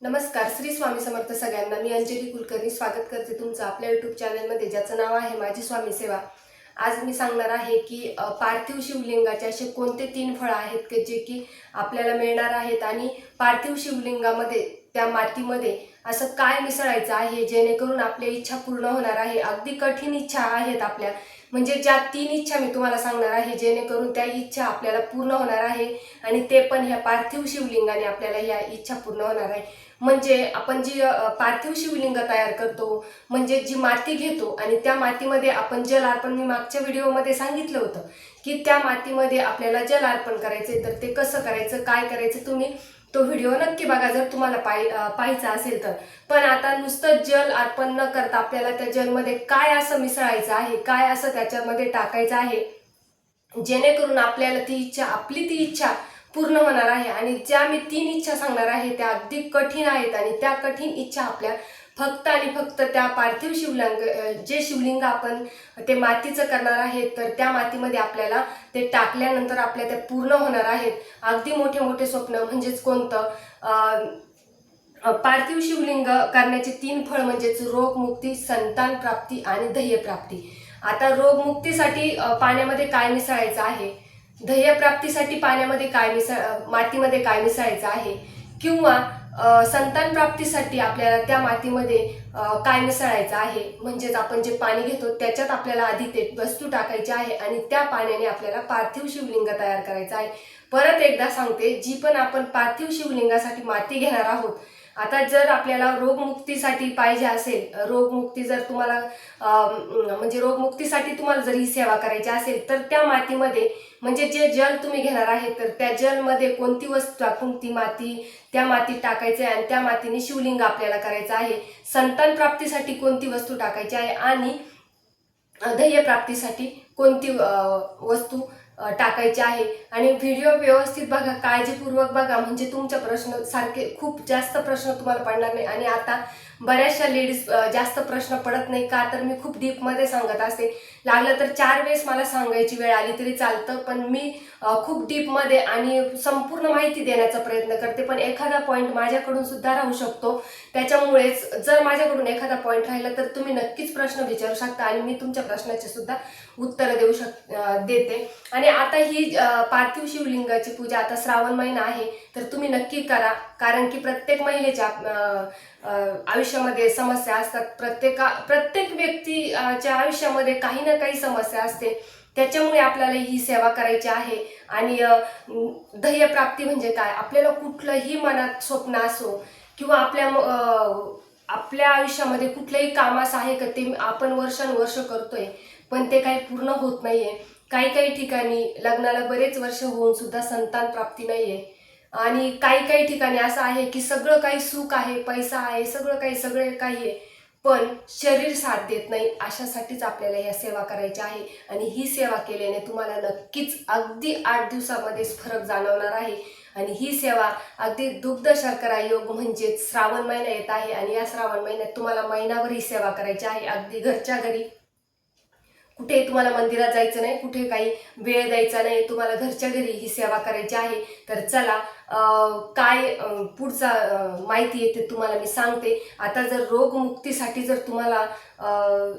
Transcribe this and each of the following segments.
नमस्कार. श्री स्वामी समर्थ सगळ्यांना. मी अंजली कुलकर्णी स्वागत करते तुमचं आपल्या यूट्यूब चॅनलमध्ये, ज्याचं नाव आहे माझी स्वामी सेवा. आज मी सांगणार आहे की पार्थिव शिवलिंगाचे असे कोणते 3 फळं आहेत की जे की आपल्याला मिळणार आहेत आणि पार्थिव शिवलिंगामध्ये त्या मातीमध्ये असं काय मिसळायचं आहे जेणेकरून आपल्या इच्छा पूर्ण होणार आहे. अगदी कठीण इच्छा आहेत आपल्या, म्हणजे ज्या 3 इच्छा मी तुम्हाला सांगणार आहे जेणेकरून त्या इच्छा आपल्याला पूर्ण होणार आहे आणि ते पण ह्या पार्थिव शिवलिंगाने आपल्याला ह्या इच्छा पूर्ण होणार आहे. म्हणजे आपण जी पार्थिव शिवलिंग तयार करतो, म्हणजे जी माती घेतो आणि त्या मातीमध्ये आपण जल अर्पण, मी मागच्या व्हिडिओमध्ये सांगितलं होतं की त्या मातीमध्ये आपल्याला जल अर्पण करायचंय. तर ते कसं करायचं, काय करायचं, तुम्ही तो व्हिडिओ नक्की बघा जर तुम्हाला पाहायचा असेल तर. पण आता नुसतं जल अर्पण न करता आपल्याला त्या जलमध्ये काय असं मिसळायचं आहे, काय असं त्याच्यामध्ये टाकायचं आहे जेणेकरून आपल्याला ती इच्छा, आपली ती इच्छा पूर्ण होणार आहे. आणि ज्या मी 3 इच्छा सांगणार आहे त्या अगदी कठीण आहेत आणि त्या कठीण इच्छा आपल्या फक्त आणि फक्त त्या पार्थिव जे शिवलिंग आपण ते मातीचं करणार आहे, तर त्या मातीमध्ये आपल्याला ते टाकल्यानंतर आपल्या त्या पूर्ण होणार आहेत. अगदी मोठे मोठे स्वप्न. म्हणजेच कोणतं, पार्थिव शिवलिंग करण्याचे 3 फळ म्हणजेच रोगमुक्ती, संतान प्राप्ती आणि ध्येय प्राप्ती. आता रोगमुक्तीसाठी पाण्यामध्ये काय मिसळायचं आहे, ध्येय प्राप्तीसाठी पाण्यामध्ये मातीमध्ये काय मिसळायचं आहे, किंवा संतान प्राप्तीसाठी आपल्याला त्या मातीमध्ये काय मिसळायचं आहे. म्हणजेच आपण जे पाणी घेतो त्याच्यात आपल्याला आधी ते वस्तू टाकायची आहे आणि त्या पाण्याने आपल्याला पार्थिव शिवलिंग तयार करायचं आहे. परत एकदा सांगते, जी पण आपण पार्थिव शिवलिंगासाठी माती घेणार आहोत, आता जर आपल्याला रोगमुक्तीसाठी पाहिजे असेल, रोगमुक्ती जर तुम्हाला म्हणजे रोगमुक्तीसाठी तुम्हाला जर ही सेवा करायची असेल, तर त्या मातीमध्ये, म्हणजे जे जल तुम्ही घेणार आहे, तर त्या जलमध्ये कोणती वस्तू टाकून त्या मातीत टाकायचं आहे आणि त्या मातीने शिवलिंग आपल्याला करायचं आहे. संतान प्राप्तीसाठी कोणती वस्तू टाकायची आहे आणि ध्येय प्राप्तीसाठी कोणती वस्तू टाकायची आहे. आणि व्हिडिओ व्यवस्थित बघा, काळजीपूर्वक बघा, म्हणजे तुमच्या प्रश्न सारखे खूप जास्त प्रश्न तुम्हाला पडणार नाही. आणि आता बऱ्याचशा लेडीज जास्त प्रश्न पडत नाही का, तर मी खूप डीपमध्ये सांगत असते. लागलं तर 4 वेळेस मला सांगायची वेळ आली तरी चालतं, पण मी खूप डीपमध्ये आणि संपूर्ण माहिती देण्याचा प्रयत्न करते. पण एखादा पॉईंट माझ्याकडून सुद्धा राहू शकतो, त्याच्यामुळेच जर माझ्याकडून एखादा पॉईंट राहिला तर तुम्ही नक्कीच प्रश्न विचारू शकता आणि मी तुमच्या प्रश्नाचे सुद्धा उत्तर देते. आणि आता ही पार्थिव शिवलिंगाची पूजा, आता श्रावण महिना आहे, तर तुम्ही नक्की करा. कारण की प्रत्येक महिलेच्या आयुष्यामध्ये समस्या असतात. प्रत्येक व्यक्तीच्या आयुष्यामध्ये काही ना काही समस्या असते. त्याच्यामुळे आपल्याला ही सेवा करायची आहे. आणि ध्येय प्राप्ती म्हणजे काय, आपल्याला कुठलंही मनात स्वप्न असो किंवा आपल्या आयुष्यामध्ये कुठलंही काम असं आहे का ते आपण वर्षानुवर्ष करतोय पण ते काही पूर्ण होत नाहीये. काही ठिकाणी लग्नाला बरेच वर्ष होऊन सुद्धा संतान प्राप्ती नाहीये. आणि काही ठिकाणी असं आहे की सगळं काही सुख आहे, पैसा आहे, सगळे काही आहे, पण शरीर साथ देत नाही. अशासाठीच आपल्याला या सेवा करायच्या आहे. आणि ही सेवा केल्याने तुम्हाला नक्कीच अगदी 8 दिवसामध्येच फरक जाणवणार आहे. आणि ही सेवा अगदी दुग्ध शर्करा योग, म्हणजे श्रावण महिना येत आहे आणि या श्रावण महिन्यात तुम्हाला महिनाभर ही सेवा करायची आहे. अगदी घरच्या घरी, कुठे तुम्हाला मंदिरात जायचं नाही, कुठे काही वेळ द्यायचा नाही, तुम्हाला घरच्या घरी ही सेवा करायची आहे. तर चला, काय पुढचा माहिती येते तुम्हाला मी सांगते. आता जर रोगमुक्तीसाठी जर तुम्हाला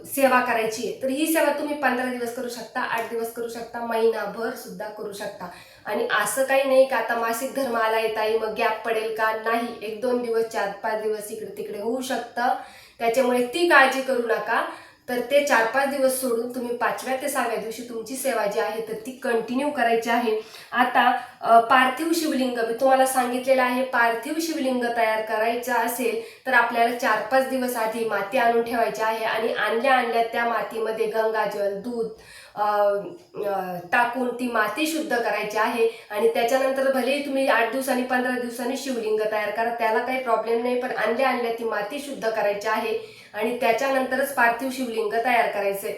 सेवा करायची आहे, तर ही सेवा तुम्ही 15 दिवस करू शकता, 8 दिवस करू शकता, महिनाभर सुद्धा करू शकता. आणि असं काही नाही का आता मासिक धर्म आला येत आहे मग गॅप पडेल का, नाही. 1-2 दिवस, 4-5 दिवस इकडे तिकडे होऊ शकतं, त्याच्यामुळे ती काळजी करू नका. तर ते 4-5 दिवस सोडून तुम्ही 5व्या ते 6व्या दिवशी तुमची सेवा जी आहे तर ती कंटिन्यू करायची आहे. आता पार्थिव शिवलिंग मी तुम्हाला सांगितलेलं आहे. पार्थिव शिवलिंग तयार करायचं असेल तर आपल्याला 4-5 दिवस आधी माती आणून ठेवायची आहे. आणि आणल्या त्या मातीमध्ये गंगाजल, दूध टाकून ती माती शुद्ध करायची आहे. आणि त्याच्यानंतर भलेही तुम्ही 8 दिवसांनी 15 दिवसांनी शिवलिंग तयार करा, त्याला काही प्रॉब्लेम नाही, पण आणल्या ती माती शुद्ध करायची आहे. आणि त्याच्यानंतरच पार्थिव शिवलिंग तयार करायचे.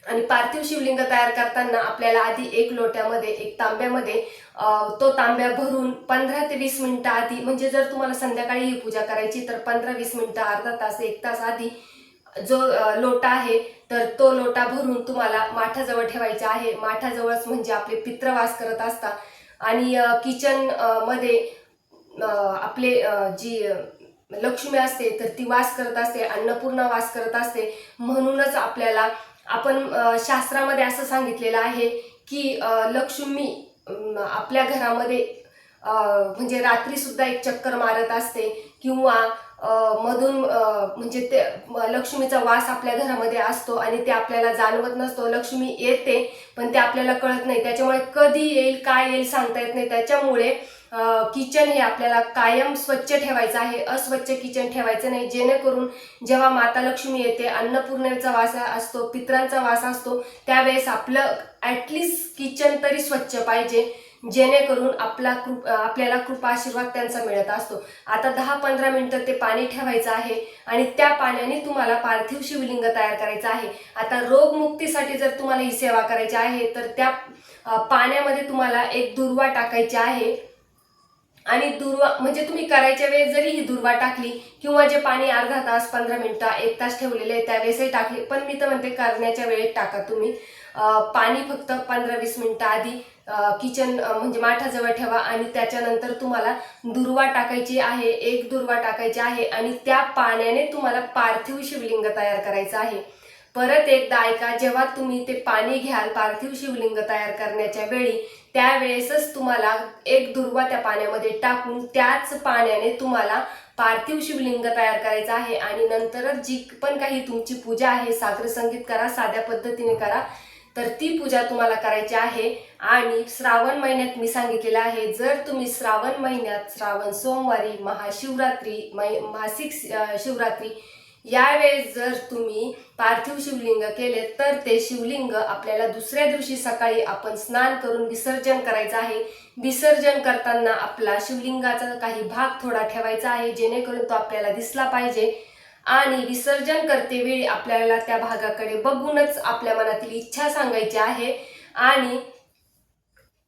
आणि पार्थिव शिवलिंग तयार करताना आपल्याला आधी एक लोट्यामध्ये, एक तांब्यामध्ये तो तांब्या भरून 15 ते 20 मिनिटं आधी, म्हणजे जर तुम्हाला संध्याकाळी ही पूजा करायची तर 15-20 मिनिटं, अर्धा तास, 1 तास आधी जो लोटा आहे तर तो लोटा भरून तुम्हाला माठाजवळ ठेवायचा आहे. माठाजवळच म्हणजे आपले पित्र वास करत असतात. आणि किचन मध्ये आपले जी लक्ष्मी असते तर ती वास करत असते, अन्नपूर्णा वास करत असते. म्हणूनच आपल्याला शास्त्रामध्ये असं सांगितलेलं आहे की लक्ष्मी आपल्या घरामध्ये म्हणजे रात्री सुद्धा एक चक्कर मारत असते, किंवा मधून म्हणजे ते लक्ष्मीचा वास आपल्या घरामध्ये असतो आणि ते आपल्याला जाणवत नसतो. लक्ष्मी येते पण ते आपल्याला कळत नाही. त्याच्यामुळे कधी येईल काय येईल सांगता येत नाही. त्याच्यामुळे किचन हे आपल्याला कायम स्वच्छ ठेवायचं आहे, अस्वच्छ किचन ठेवायचं नाही. जेणेकरून जेव्हा माता लक्ष्मी येते, अन्नपूर्णेचा वास असतो, पितरांचा वास असतो, त्यावेळेस आपलं ॲटलिस्ट किचन तरी स्वच्छ पाहिजे, जेणेकरून आपल्याला कृपा आशीर्वाद त्यांचा मिळत असतो. आता 10-15 मिनिटं ते पाणी ठेवायचं आहे आणि त्या पाण्याने तुम्हाला पार्थिव शिवलिंग तयार करायचं आहे. आता रोगमुक्तीसाठी जर तुम्हाला ही सेवा करायची आहे तर त्या पाण्यामध्ये तुम्हाला एक दुर्वा टाकायची आहे. आणि दुर्वा म्हणजे तुम्ही करायच्या वेळेस जरी ही दुर्वा टाकली, किंवा जे पाणी अर्धा तास 15 मिनिटं 1 तास ठेवलेले आहे त्यावेळेसही टाकली, पण मी तर म्हणते करण्याच्या वेळेत टाका तुम्ही. पाणी फक्त 15-20 मिनिटं आधी किचन म्हणजे माठाजवळ ठेवा आणि त्याच्यानंतर तुम्हाला दुर्वा टाकायची आहे, एक दुर्वा टाकायची आहे आणि त्या पाण्याने तुम्हाला पार्थिव शिवलिंग तयार करायचं आहे. परत एकदा ऐका, जेव्हा तुम्ही ते पाणी घ्याल पार्थिव शिवलिंग तयार करण्याच्या वेळी, त्यावेळेसच तुम्हाला एक दुर्वा त्या पाण्यामध्ये टाकून त्याच पाण्याने तुम्हाला पार्थिव शिवलिंग तयार करायचं आहे. आणि नंतरच जी पण काही तुमची पूजा आहे, सागर संगीत करा, साध्या पद्धतीने करा, तर ती पूजा तुम्हाला करायची आहे. आणि श्रावण महिन्यात मी सांगितलेलं आहे, जर तुम्ही श्रावण महिन्यात श्रावण सोमवारी, महाशिवरात्री, मासिक शिवरात्री यावेळेस जर तुम्ही पार्थिव शिवलिंग केले तर ते शिवलिंग आपल्याला दुसऱ्या दिवशी सकाळी आपण स्नान करून विसर्जन करायचं आहे. विसर्जन करताना आपला शिवलिंगाचा काही भाग थोडा ठेवायचा आहे, जेणेकरून तो आपल्याला दिसला पाहिजे. आणि विसर्जन करतेवेळी आपल्याला त्या भागाकडे बघूनच आपल्या मनातील इच्छा सांगायची आहे आणि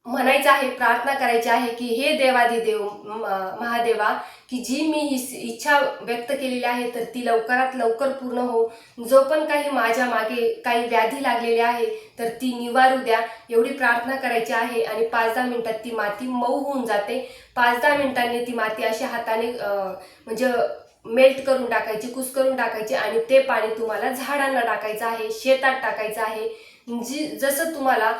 म्हणायचं आहे, प्रार्थना करायची आहे की हे देवादिदेव महादेवा, की जी मी ही इच्छा व्यक्त केलेली आहे तर ती लवकरात लवकर पूर्ण हो. जो पण काही माझ्या मागे काही व्याधी लागलेली आहे तर ती निवारू द्या, एवढी प्रार्थना करायची आहे. आणि 5-10 मिनिटात ती माती मऊ होऊन जाते. 5-10 मिनिटांनी ती माती अशी हाताने म्हणजे मेल्ट करून टाकायची, कुस्करून टाकायची आणि ते पाणी तुम्हाला झाडांना टाकायचं आहे, शेतात टाकायचं आहे. जसं तुम्हाला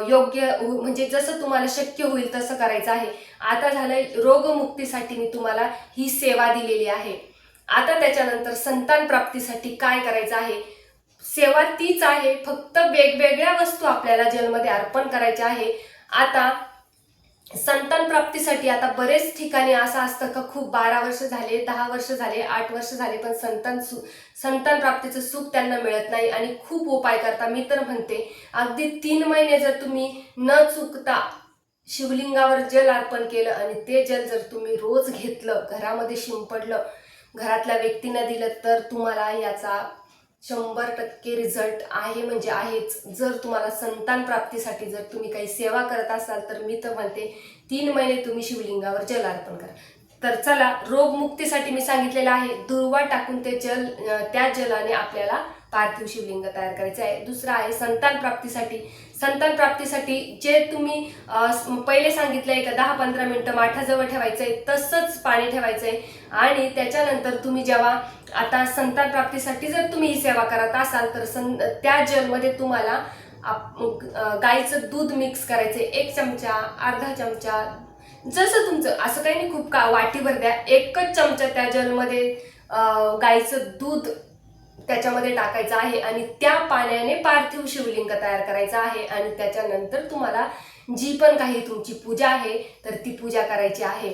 योग्य म्हणजे जसं तुम्हाला शक्य होईल तसं करायचं आहे. आता झालंय रोगमुक्तीसाठी मी तुम्हाला ही सेवा दिलेली आहे. आता त्याच्यानंतर संतान प्राप्तीसाठी काय करायचं आहे, सेवा तीच आहे, फक्त वेगवेगळ्या वस्तू आपल्याला जलमध्ये अर्पण करायच्या आहे. आता संतान प्राप्तीसाठी आता बरेच ठिकाणी असं असतं का खूप 12 वर्ष झाले, 10 वर्ष झाले, 8 वर्ष झाले, पण संतान प्राप्तीचं सुख त्यांना मिळत नाही आणि खूप उपाय करता. मी तर म्हणते अगदी 3 महिने जर तुम्ही न चुकता शिवलिंगावर जल अर्पण केलं आणि ते जल जर तुम्ही रोज घेतलं, घरामध्ये शिंपडलं, घरातल्या व्यक्तींना दिलं, तर तुम्हाला याचा 100% रिझल्ट आहे म्हणजे आहेच. जर तुम्हाला संतान प्राप्तीसाठी जर तुम्ही काही सेवा करत असाल तर मी तर म्हणते 3 महिने तुम्ही शिवलिंगावर जल अर्पण करा. तर चला, रोगमुक्तीसाठी मी सांगितलेलं आहे, दुर्वा टाकून ते त्या जलाने आपल्याला पार्थिव शिवलिंग तयार करायचं आहे. दुसरा आहे संतान प्राप्तीसाठी. संतान प्राप्तीसाठी जे तुम्ही पहिले सांगितलंय का 10-15 मिनिटं माठाजवळ ठेवायचंय, तसंच पाणी ठेवायचंय. आणि त्याच्यानंतर तुम्ही जेव्हा आता संतान प्राप्तीसाठी जर तुम्ही ही सेवा करत असाल तर त्या जलमध्ये तुम्हाला गाईचं दूध मिक्स करायचंय. 1 चमचा, अर्धा चमचा, जसं तुमचं, असं काही नाही खूप वाटीभर द्या. 1च चमचा त्या जलमध्ये गाईचं दूध त्याच्यामध्ये टाकायचं आहे आणि त्या पाण्याने पार्थिव शिवलिंग तयार करायचं आहे. आणि त्याच्यानंतर तुम्हाला जी पण काही तुमची पूजा आहे तर ती पूजा करायची आहे.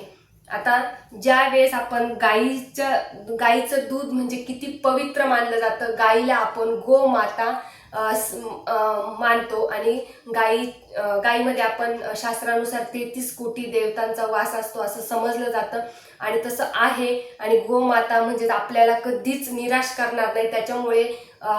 आता ज्या वेळेस आपण गाईचं दूध म्हणजे किती पवित्र मानलं जातं, गाईला आपण गोमाता मानतो आणि गाईमध्ये आपण शास्त्रानुसार 33 कोटी देवतांचा वास असतो असं समजलं जातं आणि तसं आहे. आणि गोमाता म्हणजे आपल्याला कधीच निराश करणार नाही. त्याच्यामुळे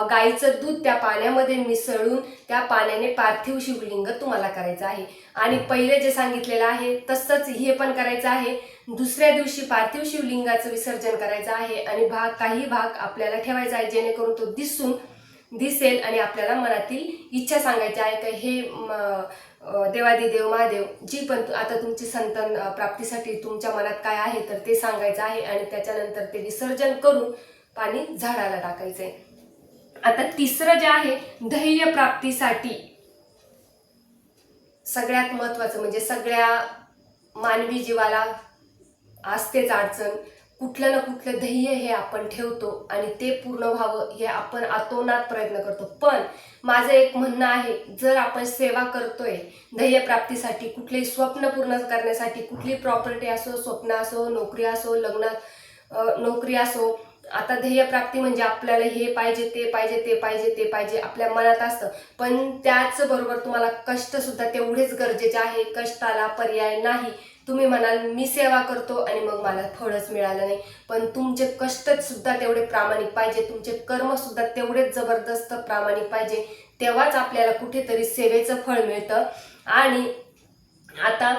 गाईचं दूध त्या पाण्यामध्ये मिसळून त्या पाण्याने पार्थिव शिवलिंग तुम्हाला करायचं आहे. आणि पहिले जे सांगितलेलं आहे तसंच हे पण करायचं आहे. दुसऱ्या दिवशी पार्थिव शिवलिंगाचं विसर्जन करायचं आहे आणि काही भाग आपल्याला ठेवायचा आहे, जेणेकरून तो दिसेल आणि आपल्याला मनातील इच्छा सांगायची आहे का हे देवादिदेव महादेव जी पण आता तुमची संतान प्राप्तीसाठी तुमच्या मनात काय आहे तर ते सांगायचं आहे आणि त्याच्यानंतर ते विसर्जन करून पाणी झाडाला टाकायचंय. आता तिसरं जे आहे ध्येय प्राप्तीसाठी सगळ्यात महत्वाचं म्हणजे सगळ्या मानवी जीवाला असतेच अडचण, कुठलं ना कुठलं ध्येय हे आपण ठेवतो आणि ते पूर्ण व्हावं हे आपण आतोनात प्रयत्न करतो. पण माझं एक म्हणणं आहे, जर आपण सेवा करतोय ध्येय प्राप्तीसाठी, कुठलेही स्वप्न पूर्ण करण्यासाठी, कुठली प्रॉपर्टी असो, स्वप्न असो, नोकरी असो, लग्नात नोकरी असो, आता ध्येय प्राप्ती म्हणजे आपल्याला हे पाहिजे, ते पाहिजे, ते पाहिजे, ते पाहिजे आपल्या मनात असतं. पण त्याचबरोबर तुम्हाला कष्ट सुद्धा तेवढेच गरजेचे आहे. कष्टाला पर्याय नाही. तुम्ही म्हणाल मी सेवा करतो आणि मग मला फळच मिळालं नाही, पण तुमचे कष्ट सुद्धा तेवढे प्रामाणिक पाहिजे, तुमचे कर्म सुद्धा तेवढेच जबरदस्त प्रामाणिक पाहिजे, तेव्हाच आपल्याला कुठेतरी सेवेचं फळ मिळतं. आणि आता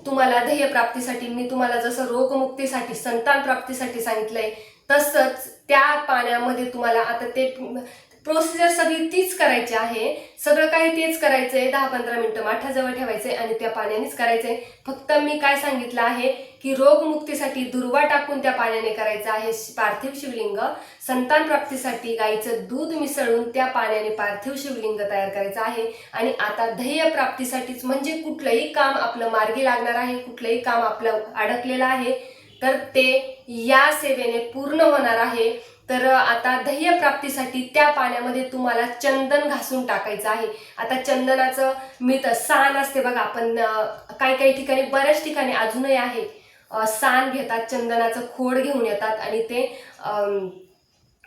तुम्हाला ध्येय प्राप्तीसाठी मी तुम्हाला जसं रोगमुक्तीसाठी संतान प्राप्तीसाठी सांगितलंय, तसंच त्या पाण्यामध्ये तुम्हाला आता ते प्रोसिजर सगळी तीच करायची आहे. सगळं काही तेच करायचंय. 10-15 मिनिटं माठाजवळ ठेवायचंय आणि त्या पाण्यानेच करायचंय. फक्त मी काय सांगितलं आहे की रोगमुक्तीसाठी दुर्वा टाकून त्या पाण्याने करायचं आहे पार्थिव शिवलिंग. संतान प्राप्तीसाठी गाईचं दूध मिसळून त्या पाण्याने पार्थिव शिवलिंग तयार करायचं आहे. आणि आता ध्येय प्राप्तीसाठीच म्हणजे कुठलंही काम आपलं मार्गी लागणार आहे, कुठलंही काम आपलं अडकलेलं आहे तर ते या सेवेने पूर्ण होणार आहे. तर आता ध्येय प्राप्तीसाठी त्या पाण्यामध्ये तुम्हाला चंदन घासून टाकायचं आहे. आता चंदनाचं मिळतं, साण असते बघा, आपण काही काही ठिकाणी बऱ्याच ठिकाणी अजूनही आहे, साण घेतात, चंदनाचं खोड घेऊन येतात आणि ते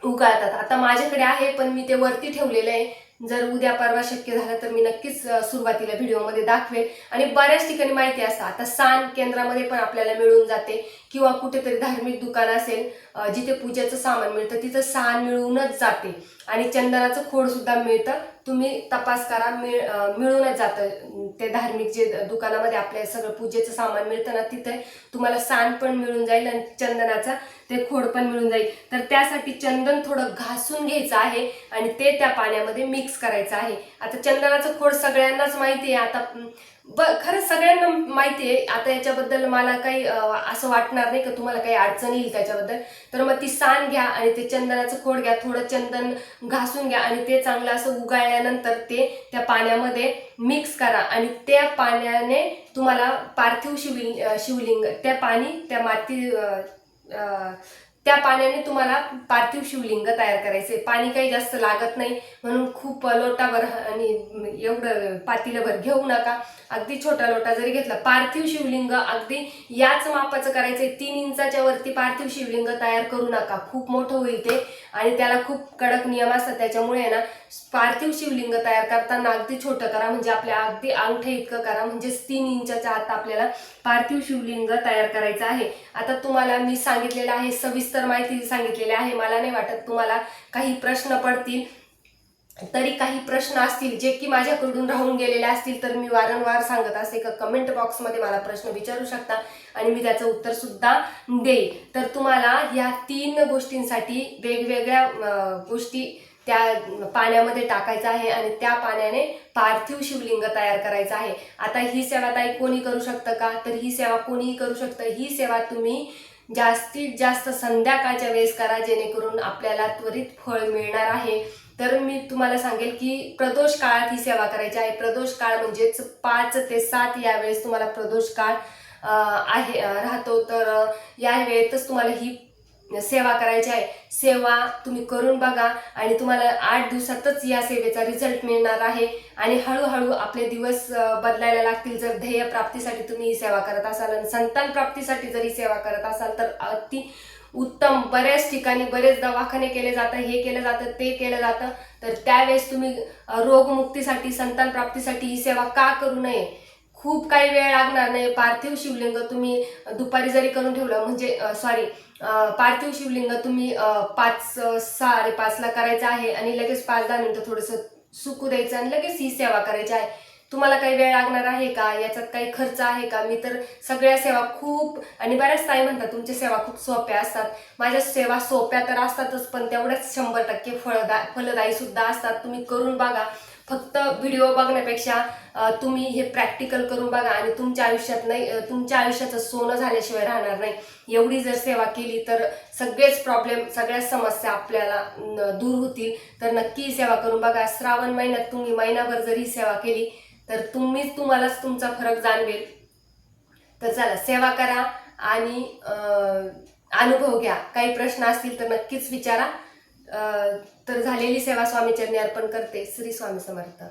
उगाळतात. आता माझ्याकडे आहे पण मी ते वरती ठेवलेलं आहे. जर उद्या परवा शक्य झालं तर मी नक्कीच सुरुवातीला व्हिडिओमध्ये दाखवेल. आणि बऱ्याच ठिकाणी माहिती असतं, आता साण केंद्रामध्ये पण आपल्याला मिळून जाते किंवा कुठेतरी धार्मिक दुकान असेल जिथे पूजेचं सामान मिळतं तिथं साण मिळूनच जाते आणि चंदनाचं खोड सुद्धा मिळतं. तुम्ही तपास करा, मिळूनच जातं. ते धार्मिक जे दुकानामध्ये आपल्या सगळं पूजेचं सामान मिळतं ना तिथे तुम्हाला साण पण मिळून जाईल आणि चंदनाचा ते खोड पण मिळून जाईल. तर त्यासाठी चंदन थोडं घासून घ्यायचं आहे आणि ते त्या पाण्यामध्ये मिक्स करायचं आहे. आता चंदनाचं खोड सगळ्यांनाच माहिती आहे, आता खरंच सगळ्यांना माहिती आहे. आता याच्याबद्दल मला काही असं वाटणार नाही की तुम्हाला काही अडचण येईल त्याच्याबद्दल. तर मग ती साण घ्या आणि ते चंदनाचं खोड घ्या, थोडं चंदन घासून घ्या आणि ते चांगलं असं उगाळल्यानंतर ते त्या पाण्यामध्ये मिक्स करा आणि त्या पाण्याने तुम्हाला पार्थिव शिवलिंग त्या पाणी त्या माती त्या पाण्याने तुम्हाला पार्थिव शिवलिंग तयार करायचे. पाणी काही जास्त लागत नाही म्हणून खूप लोटाभर आणि एवढं पातीलभर घेऊ नका. अगदी छोटा लोटा जरी घेतला, पार्थिव शिवलिंग अगदी याच मापाचं करायचंय. 3 इंचाच्या वरती पार्थिव शिवलिंग तयार करू नका, खूप मोठं होईल ते आणि त्याला खूप कडक नियम असतात. त्याच्यामुळे ना पार्थिव शिवलिंग तयार करताना अगदी छोटं करा, म्हणजे आपल्या अगदी अंगठे इतकं करा, म्हणजे 3 इंचाच्या आत आपल्याला पार्थिव शिवलिंग तयार करायचं आहे. आता तुम्हाला मी सांगितलेलं आहे, सविस्तर माहिती सांगितलेली आहे. मला नाही वाटत तुम्हाला काही प्रश्न पडतील. तरी काही प्रश्न असतील जे की माझ्याकडून राहून गेलेले असतील तर मी वारंवार सांगत असते की कमेंट बॉक्समध्ये मला प्रश्न विचारू शकता आणि मी त्याचं उत्तर सुद्धा देईल. तर तुम्हाला या 3 गोष्टींसाठी वेगवेगळ्या गोष्टी त्या पाण्यामध्ये टाकायचं आहे आणि त्या पाण्याने पार्थिव शिवलिंग तयार करायचं आहे. आता ही सेवा ताई कोणी करू शकतं का? तर ही सेवा कोणीही करू शकतं. ही सेवा तुम्ही जास्तीत जास्त संध्याकाळच्या वेळेस करा, जेणेकरून आपल्याला त्वरित फळ मिळणार आहे. तर मी तुम्हाला सांगेल की प्रदोष काळात ही सेवा करायची आहे. प्रदोष काळ म्हणजेच 5 ते 7 या वेळेस तुम्हाला प्रदोष काळ आहे राहतो. तर या वेळेतच तुम्हाला ही सेवा करायची आहे. सेवा तुम्ही करून बघा आणि तुम्हाला 8 दिवसातच या सेवेचा रिझल्ट मिळणार आहे आणि हळूहळू आपले दिवस बदलायला लागतील. जर ध्येय प्राप्तीसाठी तुम्ही ही सेवा करत असाल आणि संतान प्राप्तीसाठी जरी सेवा करत असाल तर अति उत्तम. बऱ्याच ठिकाणी बरेच दवाखाने केले जातात, हे केलं जातं, ते केलं जातं. तर त्यावेळेस तुम्ही रोगमुक्तीसाठी संतान प्राप्तीसाठी ही सेवा का करू नये? खूप काही वेळ लागणार नाही. पार्थिव शिवलिंग तुम्ही दुपारी जरी करून ठेवलं, म्हणजे पार्थिव शिवलिंग तुम्ही 5-5:30ला करायचं आहे आणि लगेच 5-10 मिनिटं थोडंसं सुकू द्यायचं आणि लगेच ही सेवा करायची आहे. तुम्हाला काही वेळ लागणार आहे का, याच्यात काही खर्च आहे का. मी तर सगळ्या सेवा खूप, आणि बऱ्याच ताई म्हणतात तुमच्या सेवा खूप सोप्या असतात. माझ्या सेवा सोप्या तर असतातच, पण तेवढ्याच 100% फलदायी सुद्धा असतात. तुम्ही करून बघा. फक्त व्हिडिओ बघण्यापेक्षा तुम्ही हे प्रॅक्टिकल करून बघा, आणि तुमच्या आयुष्यात नाही, तुमच्या आयुष्याचं सोनं झाल्याशिवाय राहणार नाही. एवढी जर सेवा केली तर सगळेच प्रॉब्लेम, सगळ्याच समस्या आपल्याला दूर होतील. तर नक्की सेवा करून बघा. श्रावण महिन्यात तुम्ही महिनाभर जर ही सेवा केली तर तुम्हालाच तुमचा फरक जाणवेल. तर चला, सेवा करा आणि अनुभव घ्या. काही प्रश्न असतील तर नक्कीच विचारा. तर झालेली सेवा स्वामी चरणी अर्पण करते. श्री स्वामी समर्थ.